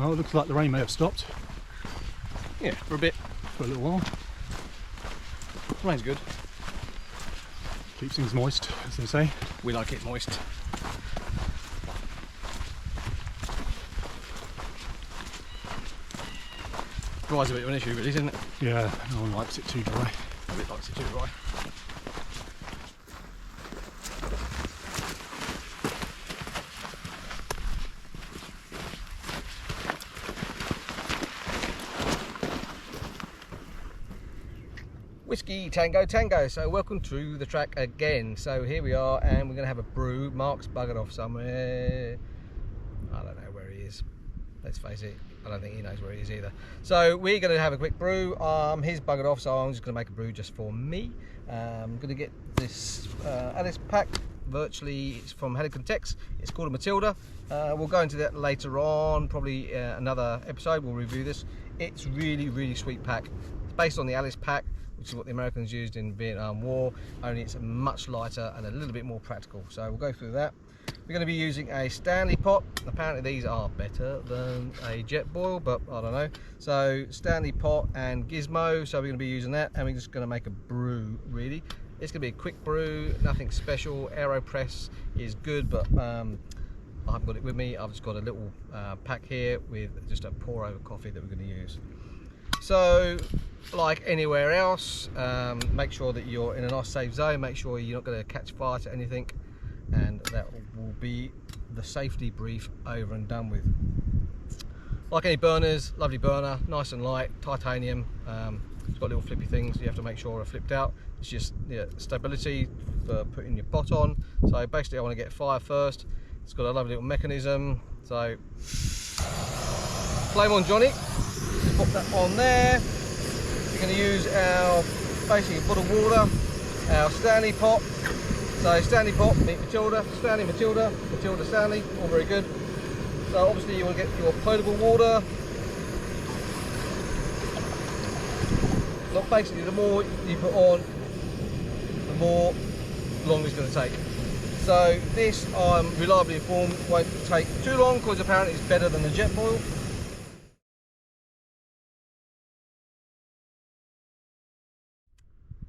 Oh, it looks like the rain may have stopped. Yeah, for a bit. For a little while. Rain's good. Keeps things moist, as they say. We like it moist. Dry's a bit of an issue, really, isn't it? Yeah, no one likes it too dry. A bit likes it too dry. Whiskey Tango Tango, so welcome to the track again. So here we are, and we're going to have a brew. Mark's buggered off somewhere. I don't know where he is. Let's face it, I don't think he knows where he is either. So we're going to have a quick brew. He's buggered off, so I'm just going to make a brew just for me. I'm going to get this Alice pack. Virtually, it's from Helicon Tex. It's called a Matilda. We'll go into that later on, probably another episode. We'll review this. It's really sweet pack. It's based on the Alice pack, which is what the Americans used in Vietnam War, only it's much lighter and a little bit more practical. So we'll go through that. We're going to be using a Stanley pot. Apparently these are better than a Jetboil, but I don't know. So Stanley pot and Gizmo, so we're going to be using that, and we're just going to make a brew, really. It's going to be a quick brew, nothing special. AeroPress is good, but I haven't got it with me. I've just got a little pack here with just a pour over coffee that we're going to use. So, like anywhere else, make sure that you're in a nice safe zone. Make sure you're not going to catch fire to anything, and that will be the safety brief over and done with. Like any burners, lovely burner, nice and light, titanium. It's got little flippy things you have to make sure are flipped out. It's just stability for putting your pot on. So basically I want to get fire first. It's got a lovely little mechanism. So flame on Johnny. Pop that on there. We're going to use our basically bottled water, our Stanley pot. So Stanley pot, meet Matilda, Stanley Matilda, Matilda Stanley, all very good. So obviously you want to get your potable water. So basically the more you put on, the more long it's going to take. So this, I'm reliably informed, won't take too long because apparently it's better than the Jetboil.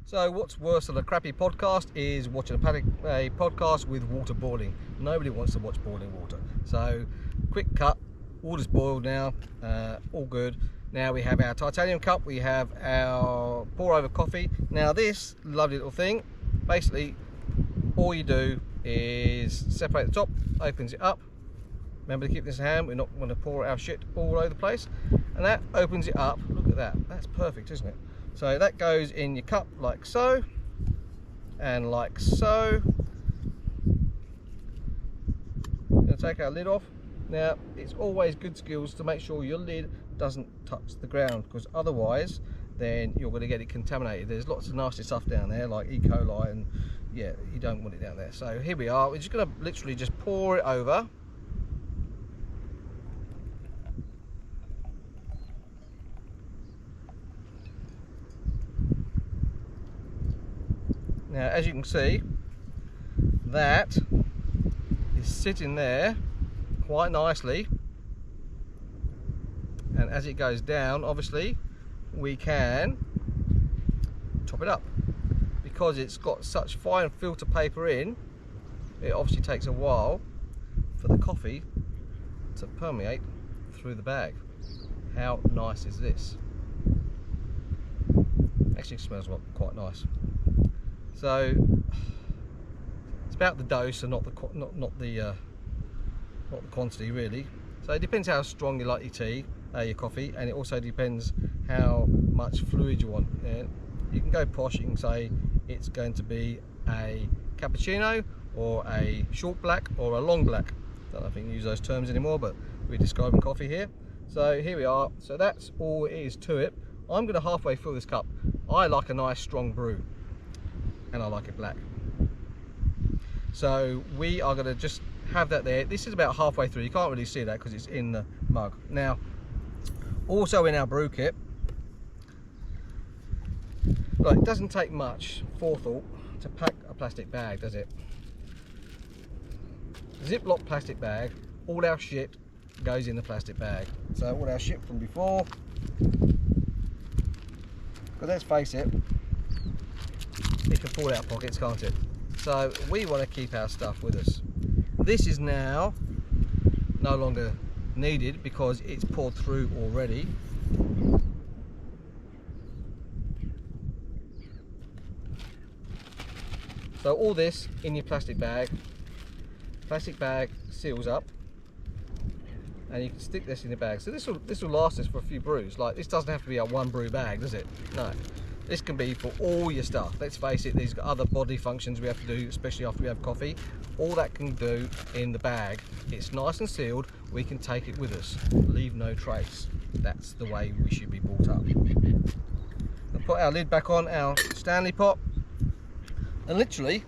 So what's worse than a crappy podcast is watching a podcast with water boiling. Nobody wants to watch boiling water. So quick cut, water's boiled now, all good. Now we have our titanium cup, we have our pour over coffee. Now this lovely little thing, basically all you do is separate the top, opens it up. Remember to keep this in hand, we're not going to pour our shit all over the place. And that opens it up, look at that, that's perfect, isn't it? So that goes in your cup like so, and like so. We're going to take our lid off. Now, it's always good skills to make sure your lid doesn't touch the ground, because otherwise, then you're going to get it contaminated. There's lots of nasty stuff down there, like E. coli, and yeah, you don't want it down there. So here we are. We're just going to literally just pour it over. Now, as you can see, that is sitting there quite nicely, and as it goes down, obviously, we can top it up. Because it's got such fine filter paper in, it obviously takes a while for the coffee to permeate through the bag. How nice is this? Actually, it smells quite nice. So it's about the dose and not the quantity really. So it depends how strong you like your tea, your coffee, and it also depends how much fluid you want. You can go posh. You can say it's going to be a cappuccino or a short black or a long black. I don't know if you can use those terms anymore, but we're describing coffee here. So here we are. So that's all it is to it. I'm going to halfway fill this cup. I like a nice strong brew, and I like it black. So we are going to just have that there. This is about halfway through. You can't really see that because it's in the mug. Now, also in our brew kit, look, it doesn't take much forethought to pack a plastic bag, does it? Ziploc plastic bag. All our shit goes in the plastic bag. So all our shit from before, because let's face it, it can fall out of pockets, can't it? So we want to keep our stuff with us. This is now no longer needed because it's poured through already. So all this in your plastic bag. Plastic bag seals up, and you can stick this in the bag. So this will last us for a few brews. Like, this doesn't have to be a one brew bag, does it? No. This can be for all your stuff. Let's face it, these other body functions we have to do, especially after we have coffee. All that can do in the bag. It's nice and sealed. We can take it with us. Leave no trace. That's the way we should be brought up. We'll put our lid back on our Stanley pot, and literally,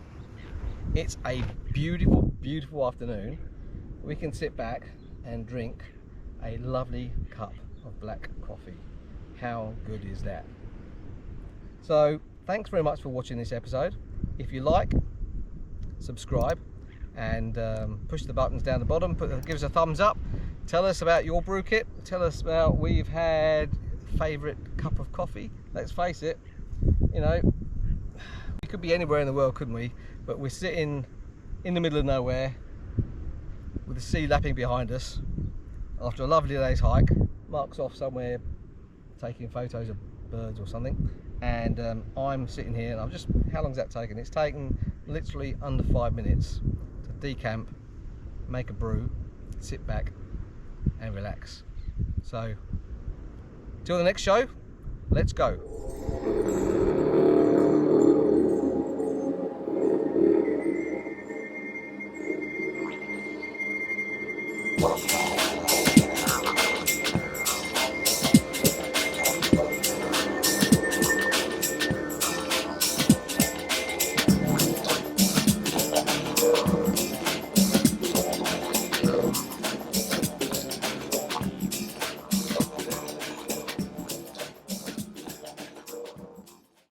it's a beautiful, beautiful afternoon. We can sit back and drink a lovely cup of black coffee. How good is that? So thanks very much for watching this episode. If you like, subscribe and push the buttons down the bottom. Give us a thumbs up. Tell us about your brew kit. Tell us about we've had favourite cup of coffee. Let's face it, you know, we could be anywhere in the world, couldn't we? But we're sitting in the middle of nowhere with the sea lapping behind us after a lovely day's hike. Mark's off somewhere taking photos of birds or something, and I'm sitting here, and I'm just, how long's that taken? It's taken literally under 5 minutes to decamp, make a brew, sit back and relax. So till the next show, let's go. Wow.